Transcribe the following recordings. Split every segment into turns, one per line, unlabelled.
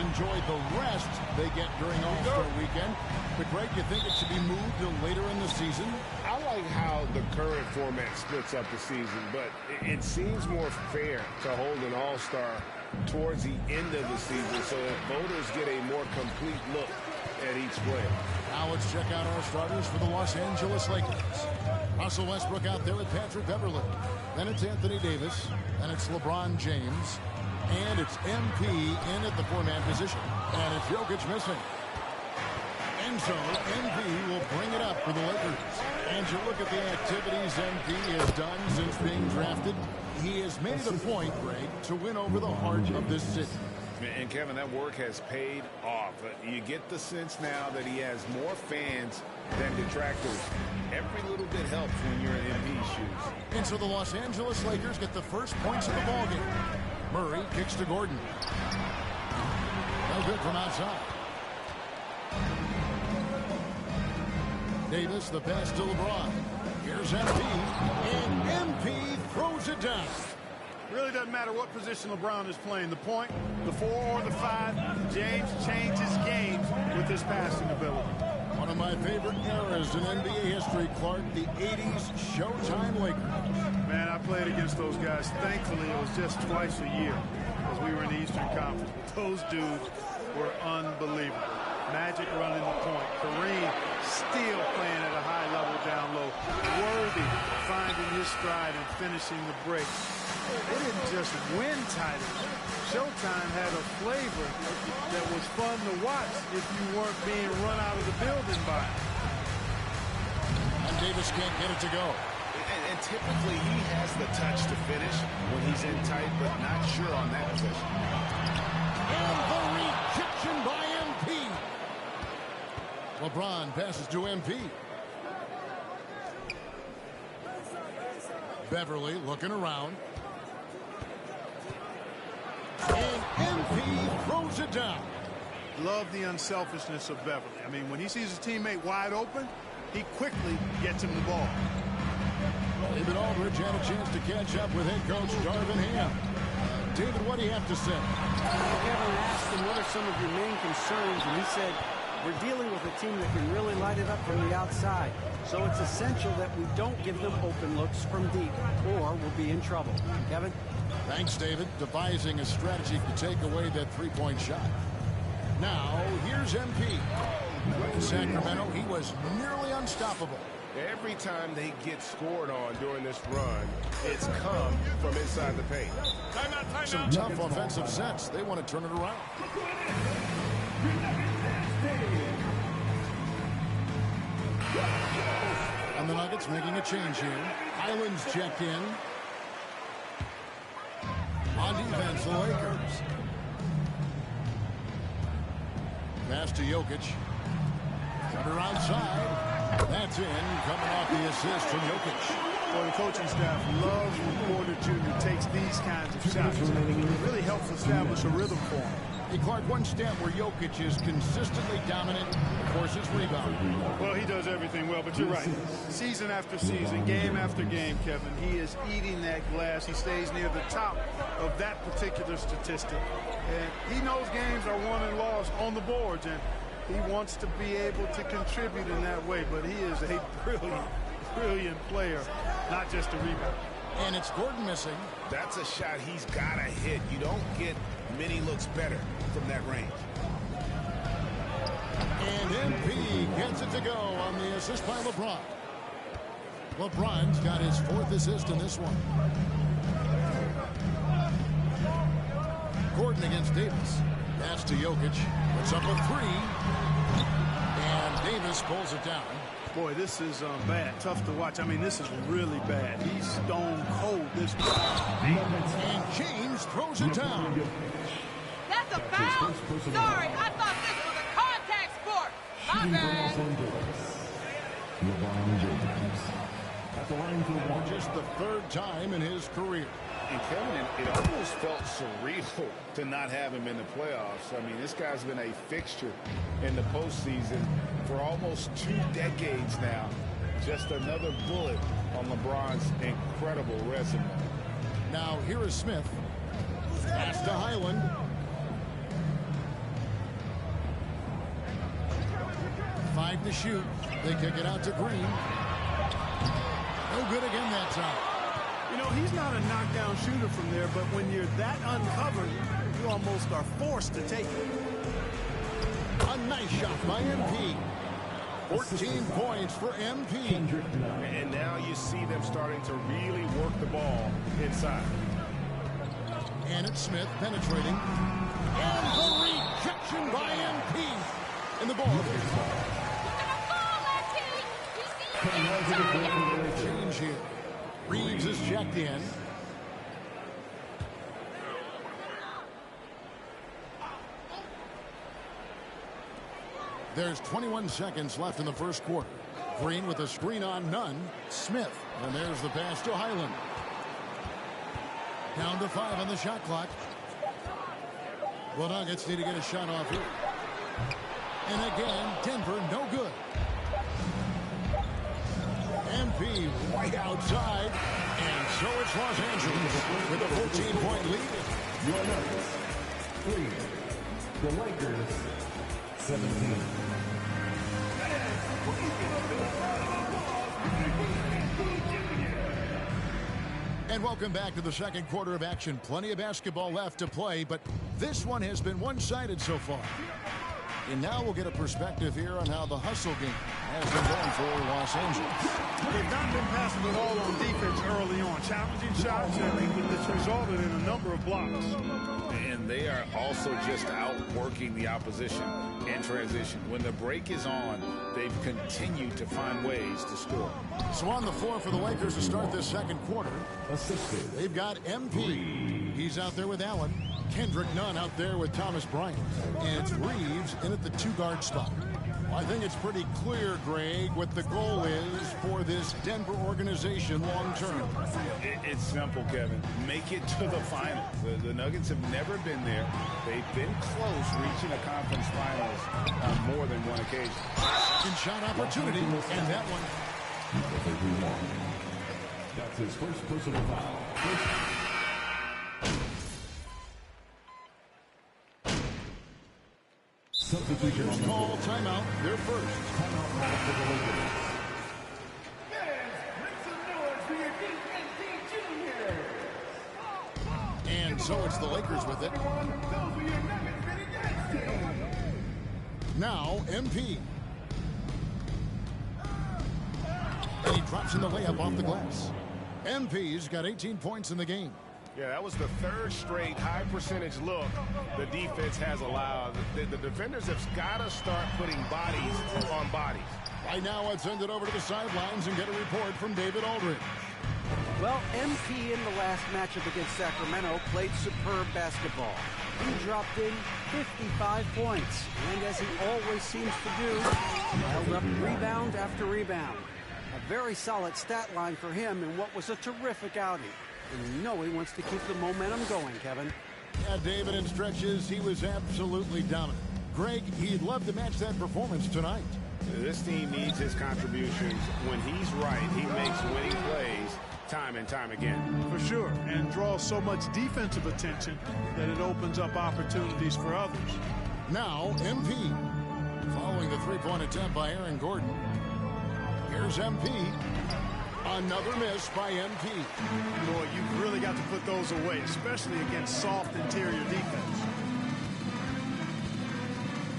enjoy the rest they get during All-Star Weekend. But, Greg, you think it should be moved to later in the season?
I like how the current format splits up the season, but it seems more fair to hold an All-Star towards the end of the season so that voters get a more complete look at each player.
Now let's check out our starters for the Los Angeles Lakers. Russell Westbrook out there with Patrick Beverley. Then it's Anthony Davis. Then it's LeBron James. And it's MP in at the four-man position. And it's Jokic missing. And so MP will bring it up for the Lakers. And you look at the activities MP has done since being drafted. He has made it a point, Greg, to win over the heart of this city.
And, Kevin, that work has paid off. You get the sense now that he has more fans than detractors. Every little bit helps when you're in MP's shoes.
And so the Los Angeles Lakers get the first points of the ballgame. Murray kicks to Gordon. No good from outside. Davis, the pass to LeBron. Here's MP. And MP throws it down.
Really doesn't matter what position LeBron is playing. The point, the 4 or the 5, James changes games with his passing ability.
One of my favorite eras in NBA history, Clark, the 80s Showtime Lakers.
Man, I played against those guys. Thankfully, it was just twice a year as we were in the Eastern Conference. Those dudes were unbelievable. Magic running the point. Kareem still playing at a high level down low. Worthy finding his stride and finishing the break. They didn't just win titles. Showtime had a flavor that was fun to watch if you weren't being run out of the building by it.
And Davis can't get it to go.
And typically he has the touch to finish when he's in tight, but not sure on that possession.
And the rejection by MP. LeBron passes to MP. Beverly looking around. And MP throws it down.
Love the unselfishness of Beverly. I mean, when he sees his teammate wide open, he quickly gets him the ball.
David Aldridge had a chance to catch up with head coach Darvin Ham. David, what do you have to say?
Kevin asked him, what are some of your main concerns? And he said, we're dealing with a team that can really light it up from the outside. So it's essential that we don't give them open looks from deep, or we'll be in trouble. Kevin?
Thanks, David. Devising a strategy to take away that three-point shot. Now, here's MP. In Sacramento, he was nearly unstoppable.
Every time they get scored on during this run, it's come from inside the paint.
Some tough offensive sets. They want to turn it around. And the Nuggets making a change here. Highlands check in. On defense, the Lakers. Pass to Jokic. Cutter outside. That's in. Coming off the assist from Jokic.
Well, the coaching staff loves when Porter Jr. takes these kinds of shots. It really helps establish a rhythm for him.
Hey, Clark, one stat where Jokic is consistently dominant, of course, is rebounding.
Well, he does everything well, but you're right. Season after season, game after game, Kevin, he is eating that glass. He stays near the top of that particular statistic. And he knows games are won and lost on the boards, and he wants to be able to contribute in that way. But he is a brilliant, brilliant player, not just a rebounder.
And it's Gordon missing.
That's a shot he's got to hit. You don't get many looks better from that range.
And MP gets it to go on the assist by LeBron. LeBron's got his 4th assist in this one. Gordon against Davis. Pass to Jokic. Puts up a 3. And Davis pulls it down.
Boy, this is bad. Tough to watch. I mean, this is really bad. He's stone cold this time.
And James throws it down.
That's a foul? Sorry, I thought this was a contact sport. My bad.
For just the 3rd time in his career.
And Kevin, it almost felt surreal to not have him in the playoffs. I mean, this guy's been a fixture in the postseason for almost 2 decades now. Just another bullet on LeBron's incredible resume.
Now here is Smith. Pass to Highland. 5 to shoot. They kick it out to Green. No good again that time.
You know, he's not a knockdown shooter from there, but when you're that uncovered, you almost are forced to take it.
A nice shot by MP. 14 points for MP.
And now you see them starting to really work the ball inside.
And it's Smith penetrating. And the rejection by MP. And the ball. Change here. Reeves is checked in. There's 21 seconds left in the first quarter. Green with a screen on none. Smith. And there's the pass to Highland. Down to 5 on the shot clock. The Nuggets need to get a shot off here. And again, Denver no good. MP right outside. And so it's Los Angeles with a 14-point lead.
Your Nuggets 3. The Lakers 17.
And welcome back to the second quarter of action. Plenty of basketball left to play, but this one has been one-sided so far. And now we'll get a perspective here on how the hustle game has been going for Los Angeles.
They've not been passive at all on defense early on. Challenging shots, and it's resulted in a number of blocks.
And they are also just outworking the opposition in transition. When the break is on, they've continued to find ways to score.
So on the floor for the Lakers to start this second quarter, they've got MP. He's out there with Allen. Kendrick Nunn out there with Thomas Bryant. And it's Reeves in at the 2-guard spot. I think it's pretty clear, Greg, what the goal is for this Denver organization long term.
It's simple, Kevin. Make it to the finals. The Nuggets have never been there. They've been close reaching a conference finals on more than one occasion.
Second shot opportunity, and that one.
That's his first personal foul. Substitution
Lakers call timeout. Their first.
Timeout call for the Lakers.
And so it's the Lakers with it. Now MP. And he drops in the layup off the glass. MP's got 18 points in the game.
Yeah, that was the third straight high percentage look the defense has allowed. The defenders have got to start putting bodies on bodies.
Right now, let's send it over to the sidelines and get a report from David Aldridge.
Well, MP in the last matchup against Sacramento played superb basketball. He dropped in 55 points, and as he always seems to do, piled up rebound after rebound. A very solid stat line for him in what was a terrific outing. And you know he wants to keep the momentum going, Kevin.
Yeah, David, in stretches, he was absolutely dominant. Greg, he'd love to match that performance tonight.
This team needs his contributions. When he's right, he makes winning plays time and time again.
For sure, and draws so much defensive attention that it opens up opportunities for others.
Now, MP. Following the three-point attempt by Aaron Gordon. Here's MP. Another miss by MP.
Boy, you've really got to put those away, especially against soft interior defense.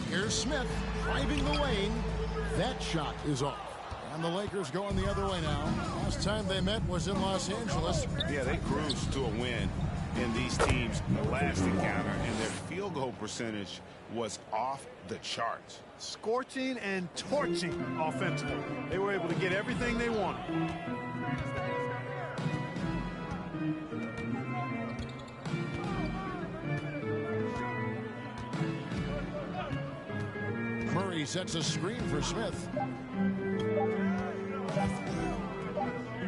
Here's Smith driving the lane. That shot is off. And the Lakers going the other way now. Last time they met was in Los Angeles.
Yeah, they cruised to a win in these teams' last encounter, and their field goal percentage was off the charts.
Scorching and torching offensively. They were able to get everything they wanted.
Murray sets a screen for Smith.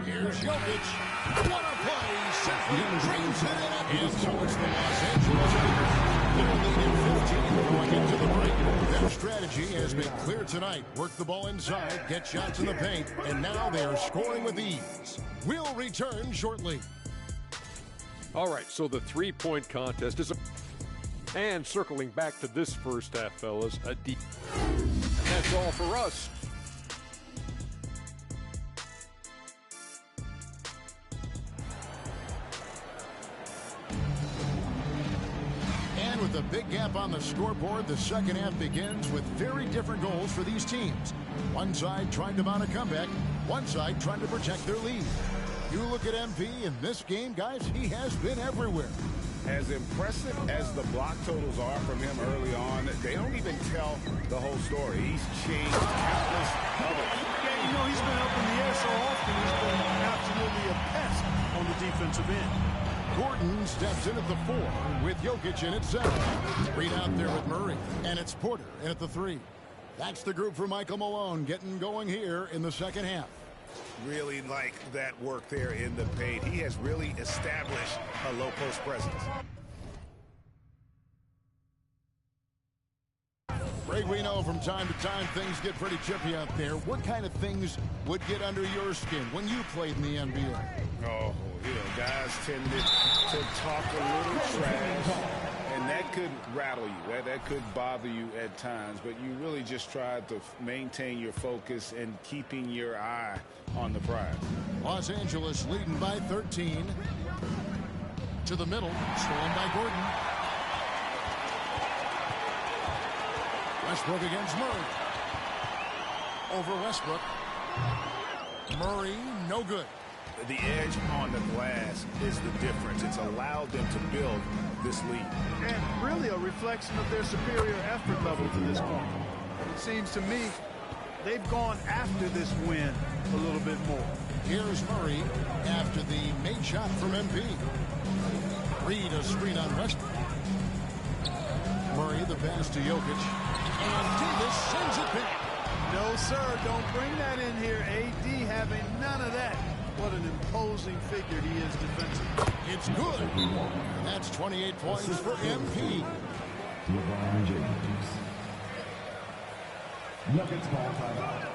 Here's Jokic. What a play! Simply drains it in. And so it's the Los Angeles Lakers. They're leading 15 going into the break. Their strategy has been clear tonight. Work the ball inside, get shots in the paint, and now they are scoring with ease. We'll return shortly.
All right, so the three-point contest is and circling back to this first half, fellas, that's all for us.
And with a big gap on the scoreboard, the second half begins with very different goals for these teams. One side trying to mount a comeback, one side trying to protect their lead. You look at MP in this game, guys, he has been everywhere.
As impressive as the block totals are from him early on, they don't even tell the whole story. He's changed countless others.
Yeah, you know, he's been up in the air so often, he's been absolutely a pest on the defensive end.
Gordon steps in at the 4 with Jokic in at 7. Reed out there with Murray, and it's Porter in at the 3. That's the group for Michael Malone getting going here in the second half.
Really like that work there in the paint. He has really established a low post presence.
Greg, we know from time to time things get pretty chippy out there. What kind of things would get under your skin when you played in the NBA?
Oh, guys tended to talk a little trash, and that could rattle you. That could bother you at times, but you really just tried to maintain your focus and keeping your eye on the prize.
Los Angeles leading by 13. To the middle, stolen by Gordon. Westbrook against Murray. Over Westbrook. Murray, no good.
The edge on the glass is the difference. It's allowed them to build this lead.
And really a reflection of their superior effort level to this point. It seems to me they've gone after this win a little bit more.
Here's Murray after the made shot from MP. Reed a screen on Westbrook. Murray the pass to Jokic. And Davis sends it back.
No, sir, don't bring that in here. AD having none of that. What an imposing figure he is defensively.
It's good. That's 28 points for MP.
LeBron James. Nuggets ball timeout.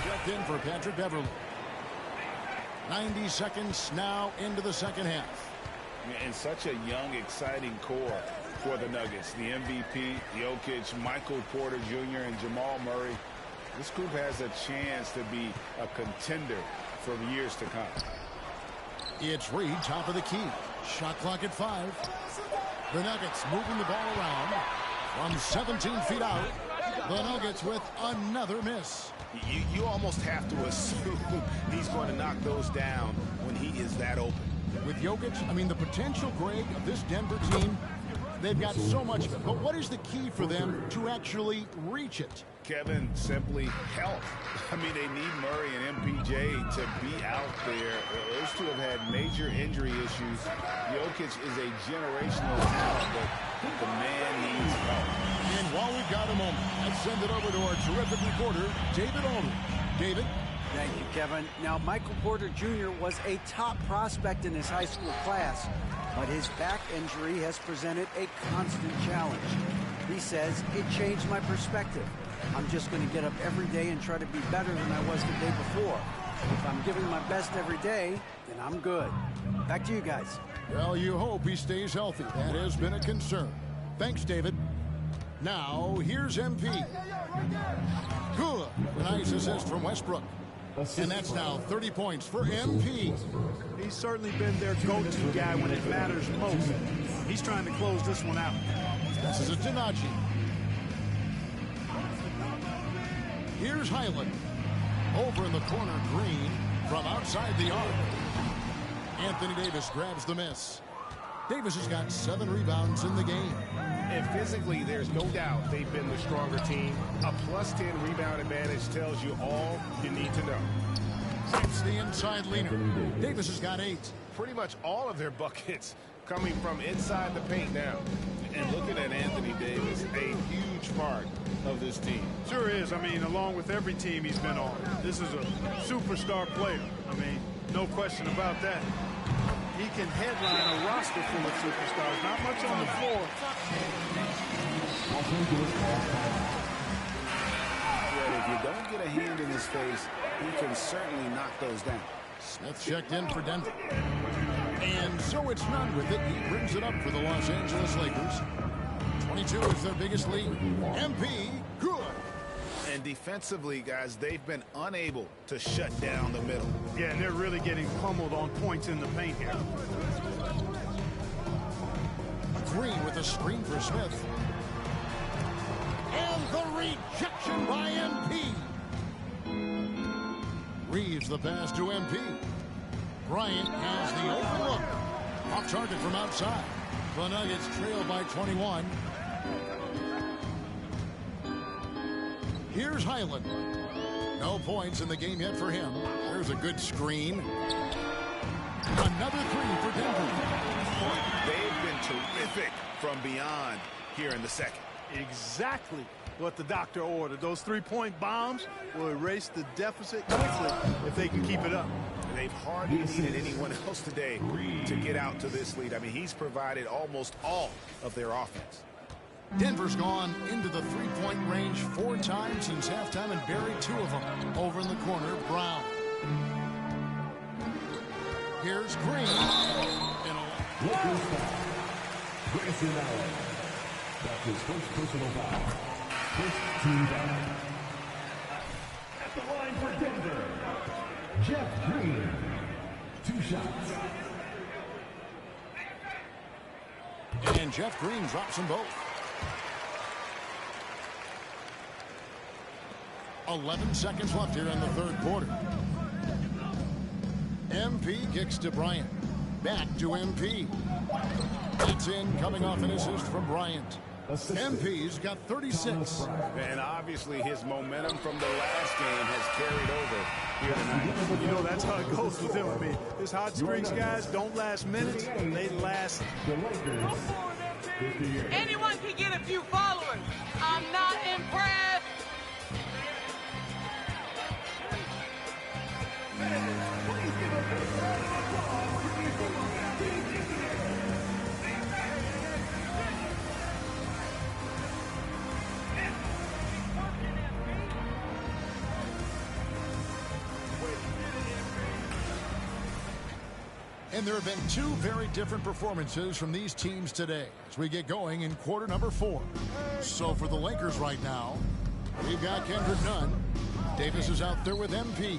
Checked in for Patrick Beverley. 90 seconds now into the second half.
And such a young, exciting core for the Nuggets. The MVP, Jokic, Michael Porter Jr., and Jamal Murray. This group has a chance to be a contender for years to come.
It's Reed, top of the key. Shot clock at 5. The Nuggets moving the ball around from 17 feet out. The Nuggets with another miss.
You almost have to assume he's going to knock those down when he is that open.
With Jokic, I mean, the potential, Greg, of this Denver team, they've got so much. But what is the key for them to actually reach it?
Kevin, simply health. I mean, they need Murray and MPJ to be out there. Those two have had major injury issues. Jokic is a generational talent, but the man needs help.
And while we've got a moment, let's send it over to our terrific reporter, David Aldridge. David?
Thank you, Kevin. Now, Michael Porter Jr. was a top prospect in his high school class, but his back injury has presented a constant challenge. He says, it changed my perspective. I'm just going to get up every day and try to be better than I was the day before. If I'm giving my best every day, then I'm good. Back to you guys.
Well, you hope he stays healthy. That has been a concern. Thanks, David. Now, here's MP. Good. Nice assist from Westbrook. And that's now 30 points for MP.
He's certainly been their go-to guy when it matters most. He's trying to close this one out.
This is a Tenaji. Here's Highland. Over in the corner, Green from outside the arc. Anthony Davis grabs the miss. Davis has got 7 rebounds in the game.
And physically, there's no doubt they've been the stronger team. A +10 rebound advantage tells you all you need to know.
It's the inside leaner. Davis has got 8.
Pretty much all of their buckets coming from inside the paint now. And looking at Anthony Davis, a huge part of this team.
Sure is. I mean, along with every team he's been on, this is a superstar player. I mean, no question about that. He can headline a roster full of superstars. Not much on the floor.
Well, if you don't get a hand in his face, he can certainly knock those down.
Smith checked in for Denver. And so it's none with it. He brings it up for the Los Angeles Lakers. 22 is their biggest lead. MP, good.
And defensively, guys, they've been unable to shut down the middle.
Yeah, and they're really getting pummeled on points in the paint here.
Green with a screen for Smith. And the rejection by MP. Reeves the pass to MP. Bryant has the open look. Off target from outside. The Nuggets trail by 21. Here's Highland. No points in the game yet for him. There's a good screen. Another three for Denver.
They've been terrific from beyond here in the second.
Exactly what the doctor ordered. Those three-point bombs will erase the deficit quickly if they can keep it up.
They've hardly needed anyone else today to get out to this lead. I mean, he's provided almost all of their offense.
Denver's gone into the three-point range 4 times since halftime and buried 2 of them. Over in the corner, Brown. Here's Green.
Lakers foul. Grayson Allen. That's his first personal foul. First team foul. At the line for Denver, Jeff Green. 2 shots.
And Jeff Green drops them both. 11 seconds left here in the third quarter. MP kicks to Bryant. Back to MP. It's in, coming off an assist from Bryant. MP's got 36.
And obviously his momentum from the last game has carried over here tonight.
You know, that's how it goes with him. I mean, his hot streaks, guys, don't last minutes. They last.
Anyone can get a few followers. I'm not impressed.
And there have been 2 very different performances from these teams today as we get going in quarter number 4. So for the Lakers right now, we've got Kendrick Nunn. Davis is out there with MP.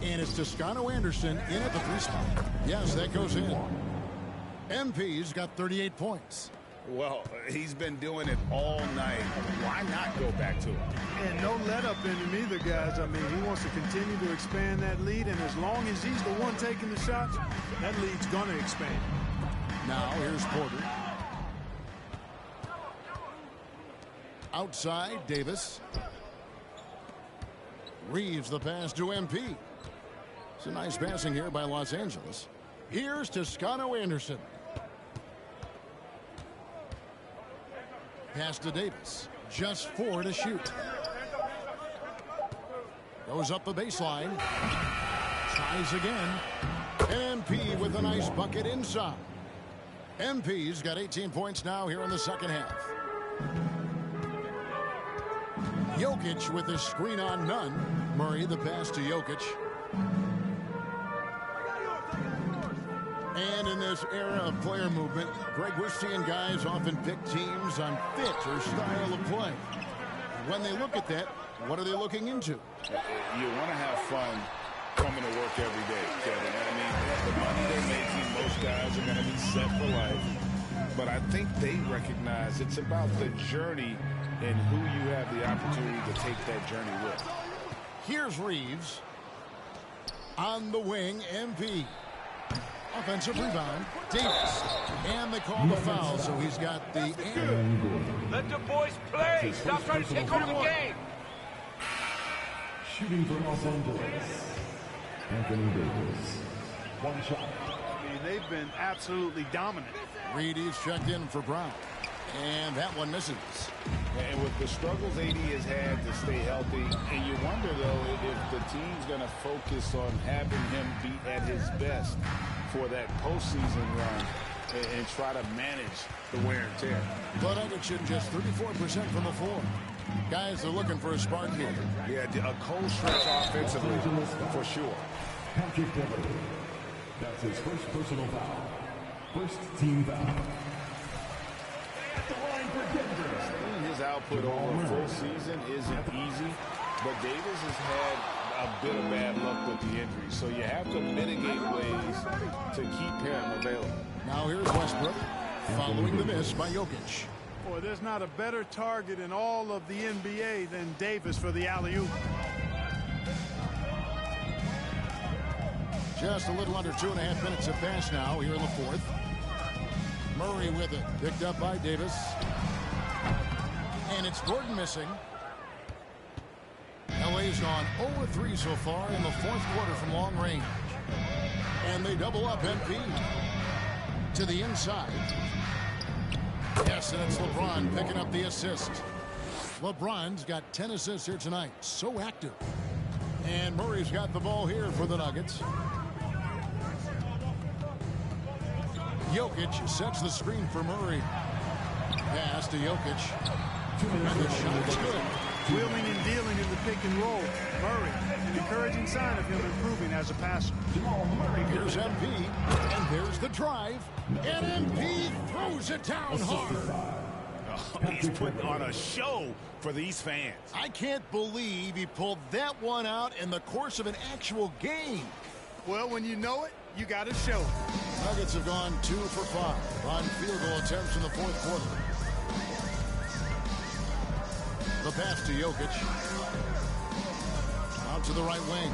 And it's Toscano Anderson in at the 3 spot. Yes, that goes in. MP's got 38 points.
Well, he's been doing it all night. Why not go back to it?
And no let up in him either, guys. I mean, he wants to continue to expand that lead, and as long as he's the one taking the shots, that lead's going to expand.
Now here's Porter. Outside, Davis. Reeves the pass to MP. It's a nice passing here by Los Angeles. Here's Toscano Anderson. Pass to Davis. Just 4 to shoot. Goes up the baseline. Tries again. MP with a nice bucket inside. MP's got 18 points now here in the second half. Jokic with a screen on Nunn. Murray the pass to Jokic. And in this era of player movement, Greg, we're seeing guys often pick teams on fit or style of play. When they look at that, what are they looking into?
You want to have fun coming to work every day, Kevin. I mean, the money they're making, most guys are going to be set for life. But I think they recognize it's about the journey and who you have the opportunity to take that journey with.
Here's Reeves. On the wing, MP. Offensive rebound, Davis. And they call the foul, so he's got the...
Let the boys play. Stop trying to take over the game.
Shooting for Los Angeles, Anthony Davis. 1 shot.
I mean, they've been absolutely dominant.
Reeves checked in for Brown. And that one misses.
And with the struggles AD has had to stay healthy, and you wonder, though, if the team's going to focus on having him be at his best for that postseason run and try to manage the wear and tear.
But Anderson just 34% from the floor. Guys are looking for a spark here.
Yeah, a cold stretch offensively, for sure.
Patrick Beverly. That's his first personal foul. First team foul. At the line for Denver.
Staying his output over a full season isn't easy, but Davis has had a bit of bad luck with the injury, so you have to mitigate ways to keep him available.
Now here's Westbrook following the miss by Jokic.
Boy, there's not a better target in all of the NBA than Davis for the alley-oop.
Just a little under 2.5 minutes have passed now here in the fourth. Murray with it, picked up by Davis. And it's Gordon missing. LA's gone 0-3 so far in the fourth quarter from long range. And they double up MP to the inside. Yes, and it's LeBron picking up the assist. LeBron's got 10 assists here tonight. So active. And Murray's got the ball here for the Nuggets. Jokic sets the screen for Murray. Pass to Jokic. And the shot is good.
Wheeling and dealing in the pick and roll. Murray, an encouraging sign of him improving as a passer.
Here's MP, and there's the drive. And MP throws it down hard.
Oh, he's putting on a show for these fans.
I can't believe he pulled that one out in the course of an actual game.
Well, when you know it, you got to show it.
Nuggets have gone 2 for 5 on field goal attempts in the fourth quarter. The pass to Jokic. Out to the right wing.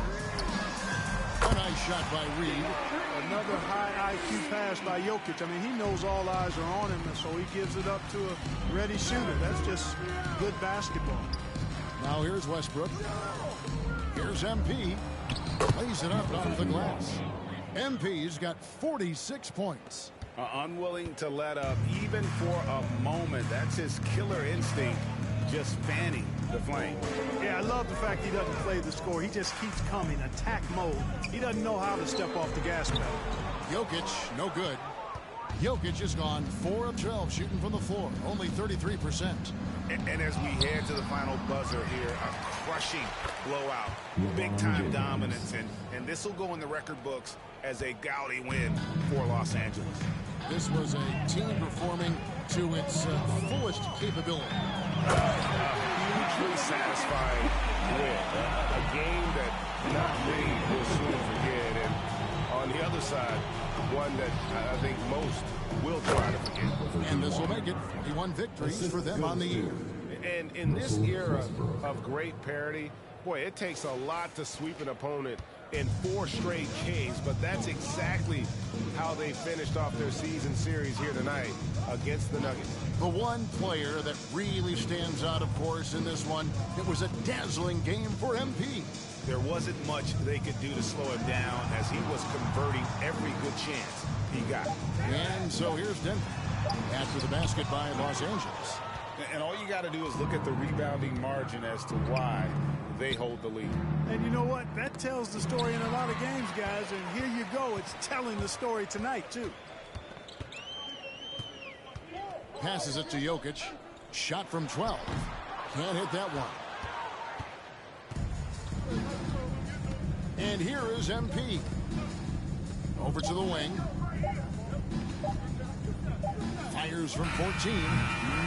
A nice shot by Reed.
Another high IQ pass by Jokic. I mean, he knows all eyes are on him, and so he gives it up to a ready shooter. That's just good basketball.
Now here's Westbrook. Here's MP. Lays it up off the glass. MP's got 46 points.
Unwilling to let up even for a moment. That's his killer instinct, just fanning the flame.
Yeah, I love the fact he doesn't play the score. He just keeps coming, attack mode. He doesn't know how to step off the gas pedal.
Jokic, no good. Jokic has gone 4 of 12 shooting from the floor, only 33%.
And as we head to the final buzzer here, a crushing blowout, big-time dominance, and this will go in the record books as a gaudy win for Los Angeles.
This was a team performing to its fullest capability.
Hugely satisfying win. A game that not many will soon forget, and on the other side, one that I think most will try to forget.
And this will make it 41 victories for them on the year.
And in this era of great parity, boy, it takes a lot to sweep an opponent in 4 straight games, but that's exactly how they finished off their season series here tonight against the Nuggets.
The one player that really stands out, of course, in this one, it was a dazzling game for MP.
There wasn't much they could do to slow him down as he was converting every good chance he got.
And so here's Denver after the basket by Los Angeles.
And all you got to do is look at the rebounding margin as to why they hold the lead.
And you know what? That tells the story in a lot of games, guys. And here you go. It's telling the story tonight, too.
Passes it to Jokic. Shot from 12. Can't hit that one. And here is MP. Over to the wing. Fires from 14.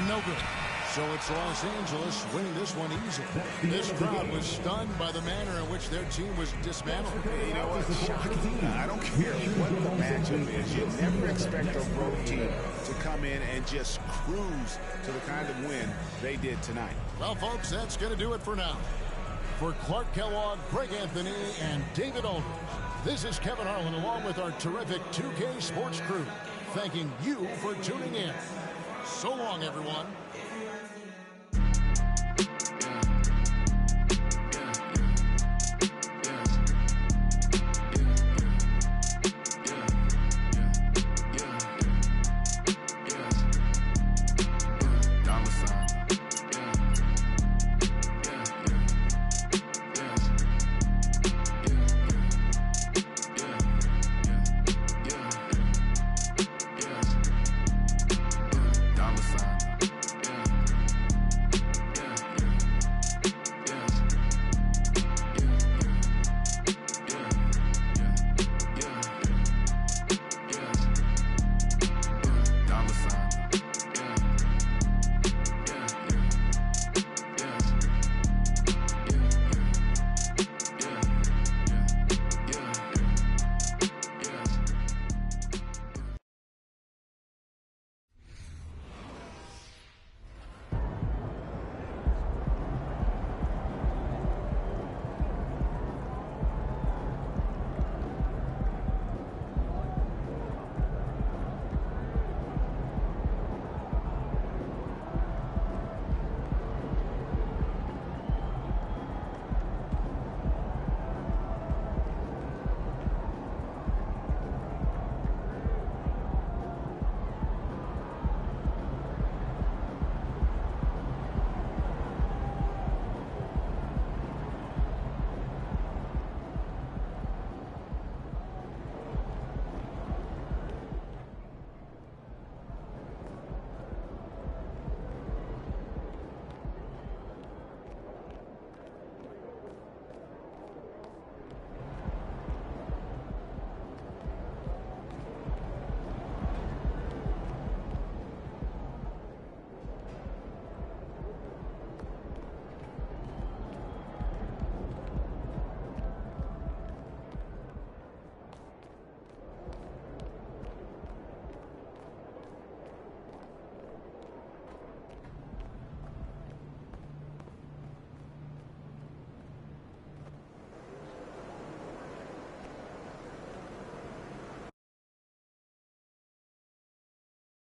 No good. So it's Los Angeles winning this one easily. This crowd was stunned by the manner in which their team was dismantled.
You know what? Shocking. I don't care what the matchup is. You never expect a road team to come in and just cruise to the kind of win they did tonight.
Well, folks, that's going to do it for now. For Clark Kellogg, Greg Anthony, and David Aldridge, this is Kevin Harlan along with our terrific 2K Sports crew, thanking you for tuning in. So long, everyone.